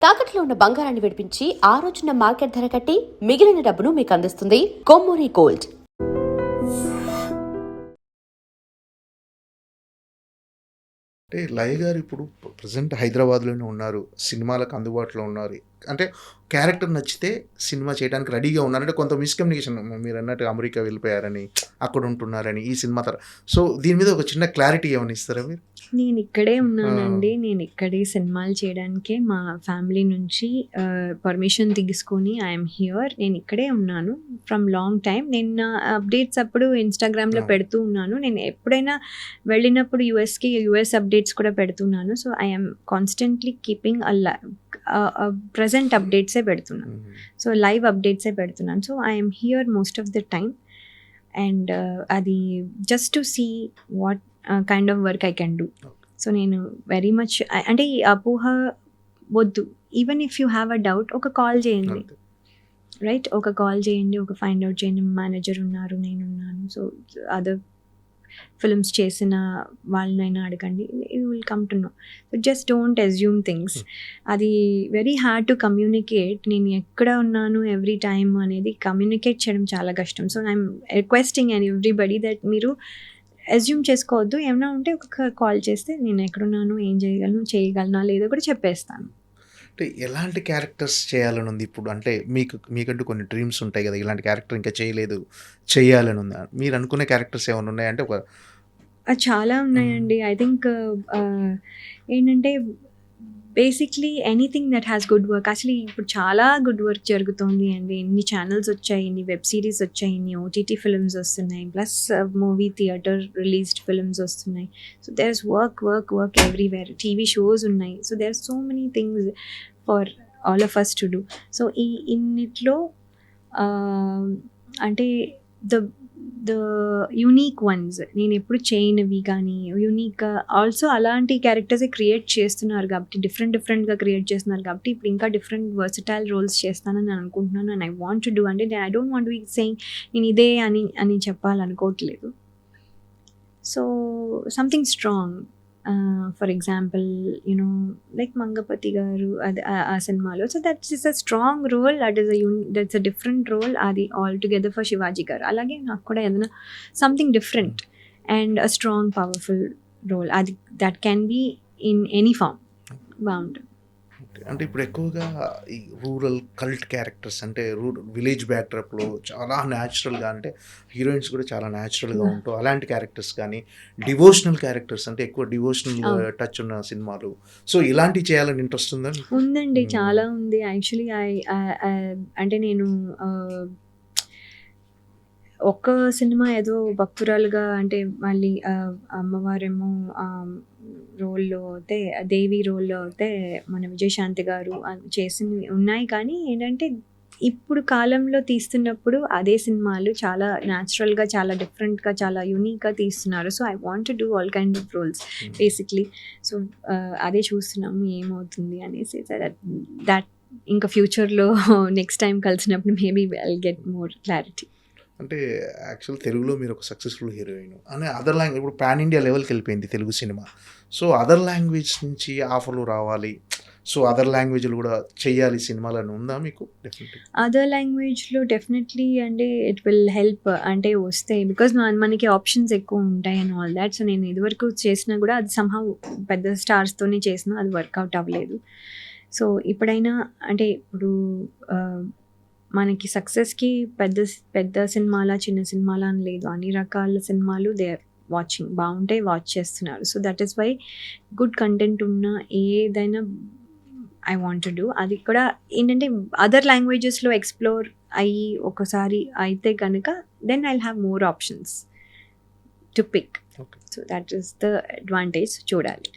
తాకట్లో ఉన్న బంగారాన్ని విడిపించి ఆ రోజున మార్కెట్ ధర కట్టి మిగిలిన డబ్బును మీకు అందిస్తుంది కొమ్మూరి గోల్డ్. అంటే లయ గారు ఇప్పుడు ప్రజెంట్ హైదరాబాద్లోనే ఉన్నారు, సినిమాలకు అందుబాటులో ఉన్నారు. అంటే క్యారెక్టర్ నచ్చితే సినిమా చేయడానికి రెడీగా ఉన్నారు. అంటే కొంత మిస్కమ్యూనికేషన్, మీరు అన్నట్టు అమెరికా వెళ్ళిపోయారని, అక్కడ ఉంటున్నారని ఈ సినిమా సో దీని మీద ఒక చిన్న క్లారిటీ ఏమైనా ఇస్తారా మీరు? నేను ఇక్కడే ఉన్నానండి. నేను ఇక్కడే సినిమాలు చేయడానికే మా ఫ్యామిలీ నుంచి పర్మిషన్ తీసుకొని ఐఎమ్ హియర్. నేను ఇక్కడే ఉన్నాను ఫ్రమ్ లాంగ్ టైమ్. నేను నా అప్డేట్స్ అప్పుడు ఇన్స్టాగ్రామ్లో పెడుతూ ఉన్నాను. నేను ఎప్పుడైనా వెళ్ళినప్పుడు యూఎస్ అప్డేట్స్ కూడా పెడుతున్నాను. So I'm constantly keeping present అప్డేట్సే పెడుతున్నాను. సో లైవ్ అప్డేట్సే పెడుతున్నాను. So I'm here most of the time and అది just to see what kind of work I can do. So నేను వెరీ మచ్ అంటే ఈ అపోహ వద్దు. Even if you have a doubt ఒక కాల్ చేయండి, రైట్? ఒక కాల్ చేయండి, ఒక ఫైండ్ అవుట్ చేయండి. మేనేజర్ ఉన్నారు, నేనున్నాను. సో అదర్ ఫిల్మ్స్ చేసిన వాళ్ళనైనా అడగండి, you will come to know. So just don't assume things. అది వెరీ హార్డ్ టు కమ్యూనికేట్. నేను ఎక్కడ ఉన్నాను ఎవ్రీ టైమ్ అనేది కమ్యూనికేట్ చేయడం చాలా కష్టం. So I'm requesting and everybody that మీరు అజ్యూమ్ చేసుకోవద్దు. ఏమైనా ఉంటే ఒక కాల్ చేస్తే నేను ఎక్కడున్నాను, ఏం చేయగలనా లేదో కూడా చెప్పేస్తాను. అంటే ఎలాంటి క్యారెక్టర్స్ చేయాలని ఉంది ఇప్పుడు? అంటే మీకంటూ కొన్ని డ్రీమ్స్ ఉంటాయి కదా, ఇలాంటి క్యారెక్టర్ ఇంకా చేయలేదు, చేయాలని ఉందా? మీరు అనుకునే క్యారెక్టర్స్ ఏమైనా ఉన్నాయంటే ఒక చాలా ఉన్నాయండి. ఐ థింక్ ఏంటంటే basically anything that has good work. Actually ఇప్పుడు చాలా గుడ్ వర్క్ జరుగుతోంది అండి. ఎన్ని ఛానల్స్ వచ్చాయి, ఎన్ని వెబ్ సిరీస్ వచ్చాయి, ఎన్ని ఓటీటీ ఫిల్మ్స్ వస్తున్నాయి, plus movie theatre released films వస్తున్నాయి. So there is work everywhere. TV shows ఉన్నాయి. So there are so many things for all of us to do. So ఇన్నిట్లో అంటే ద యూనిక్ వన్స్ నేను ఎప్పుడు చేయనివి కానీ యూనిక్గా ఆల్సో అలాంటి క్యారెక్టర్సే క్రియేట్ చేస్తున్నారు కాబట్టి, డిఫరెంట్గా క్రియేట్ చేస్తున్నారు కాబట్టి ఇప్పుడు ఇంకా డిఫరెంట్ వర్సటైల్ రోల్స్ చేస్తానని నేను అనుకుంటున్నాను. And I want to do. అంటే I don't want be saying నేను ఇదే అని చెప్పాలనుకోవట్లేదు. So something strong, for example you know like Mangapathi garu అది ఆ సినిమాలో. So that's is a strong role, that's a different role. అది all together for Shivaji garu. అలాగే నాకు కూడా ఏదైనా something different and a strong powerful role, అది that can be in any form. బాగుంటుంది. అంటే ఇప్పుడు ఎక్కువగా ఈ రూరల్ కల్ట్ క్యారెక్టర్స్, అంటే విలేజ్ బ్యాక్డ్రాప్లో చాలా న్యాచురల్గా, అంటే హీరోయిన్స్ కూడా చాలా న్యాచురల్గా ఉంటాయి అలాంటి క్యారెక్టర్స్, కానీ డివోషనల్ క్యారెక్టర్స్ అంటే ఎక్కువ డివోషనల్ టచ్ ఉన్న సినిమాలు, సో ఇలాంటివి చేయాలని ఇంట్రెస్ట్ ఉందండి. చాలా ఉంది యాక్చువల్లీ. అంటే నేను ఒక్క సినిమా ఏదో భక్తురాలుగా, అంటే మళ్ళీ అమ్మవారేమో రోల్లో అయితే, దేవి రోల్లో అయితే మన విజయశాంతి గారు చేసినవి ఉన్నాయి. కానీ ఏంటంటే ఇప్పుడు కాలంలో తీస్తున్నప్పుడు అదే సినిమాలు చాలా న్యాచురల్గా, చాలా డిఫరెంట్గా, చాలా యూనిక్గా తీస్తున్నారు. So I want to do all kind of roles basically. So అదే చూస్తున్నాము ఏమవుతుంది అనేసి. దట్ ఇంకా ఫ్యూచర్లో నెక్స్ట్ టైం కలిసినప్పుడు maybe I get more clarity. అంటే యాక్చువల్ తెలుగులో మీరు ఒక సక్సెస్ఫుల్ హీరోయిన్ అని అదర్ లాంగ్వేజ్, ఇప్పుడు పాన్ ఇండియా లెవెల్కి వెళ్ళిపోయింది తెలుగు సినిమా. సో అదర్ లాంగ్వేజ్ నుంచి ఆఫర్లు రావాలి, సో అదర్ లాంగ్వేజ్లు కూడా చేయాలి సినిమాలని ఉందా మీకు? డెఫినెట్లీ అదర్ లాంగ్వేజ్లో డెఫినెట్లీ అంటే ఇట్ విల్ హెల్ప్. అంటే వస్తాయి బికాజ్ మనకి ఆప్షన్స్ ఎక్కువ ఉంటాయి అండ్ ఆల్ దాట్. సో నేను ఇదివరకు చేసినా కూడా అది సంహౌ పెద్ద స్టార్స్తోనే చేసినా అది వర్కౌట్ అవ్వలేదు. సో ఇప్పుడైనా అంటే ఇప్పుడు మనకి సక్సెస్కి పెద్ద సినిమాలా చిన్న సినిమాలా అని లేదు. అన్ని రకాల సినిమాలు దే ఆర్ వాచింగ్, బాగుంటాయి, వాచ్ చేస్తున్నారు. So that is why good content ఉన్న ఏదైనా ఐ వాంట్ టు డూ. అది కూడా ఏంటంటే అదర్ లాంగ్వేజెస్లో ఎక్స్ప్లోర్ అయ్యి ఒకసారి అయితే కనుక then I will have more options to pick. So that is the advantage. చూడాలి.